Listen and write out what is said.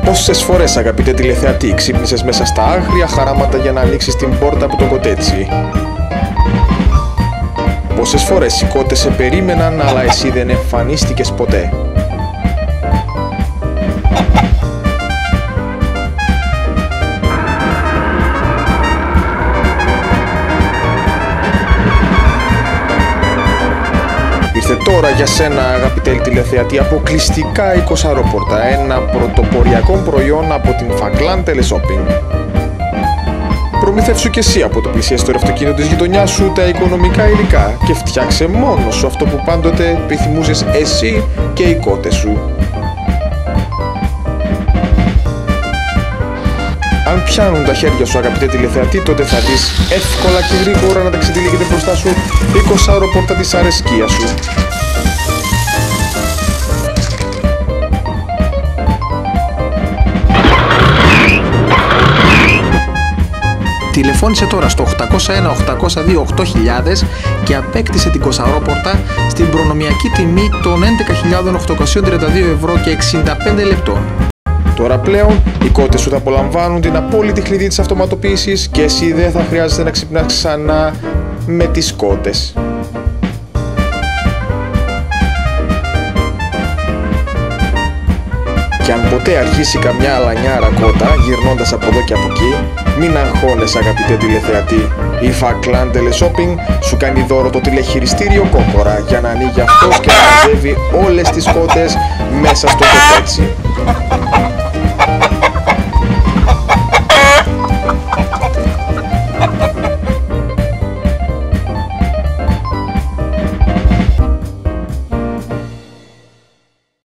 Πόσες φορές, αγαπητέ τηλεθεατή, ξύπνησες μέσα στα άγρια χαράματα για να ανοίξεις την πόρτα από το κοτέτσι? Πόσες φορές οι κότες σε περίμεναν, αλλά εσύ δεν εμφανίστηκες ποτέ? Ήρθε τώρα για σένα, αγαπητέ τηλεθεατή, αποκλειστικά η Κοσαρόπορτα, ένα πρωτοποριακό προϊόν από την Φακλάν Teleshopping. Προμηθεύσου και εσύ από το πλησιέστερο αυτοκίνητο της γειτονιάς σου τα οικονομικά υλικά και φτιάξε μόνος σου αυτό που πάντοτε επιθυμούσες εσύ και οι κότες σου. Αν πιάνουν τα χέρια σου, αγαπητέ τηλεθεατή, τότε θα δεις εύκολα και γρήγορα να τα ξετυλίγεται μπροστά σου η Κοσαρόπορτα της αρεσκίας σου. Τηλεφώνησε τώρα στο 801-802-8000 και απέκτησε την Κοσαρόπορτα στην προνομιακή τιμή των 11.832 ευρώ και 65 λεπτών. Τώρα πλέον οι κότες σου θα απολαμβάνουν την απόλυτη κλειδί της αυτοματοποίησης και εσύ δεν θα χρειάζεται να ξυπνάς ξανά με τις κότες. Και αν ποτέ αρχίσει καμιά αλανιάρα κότα γυρνώντας από εδώ και από εκεί, μην αγχώνεσαι, αγαπητέ τηλεθεατή. Η Φακλάν Teleshopping σου κάνει δώρο το τηλεχειριστήριο κόκορα για να ανοίγει αυτός και να μαζεύει όλες τις κότες μέσα στο κοτέτσι.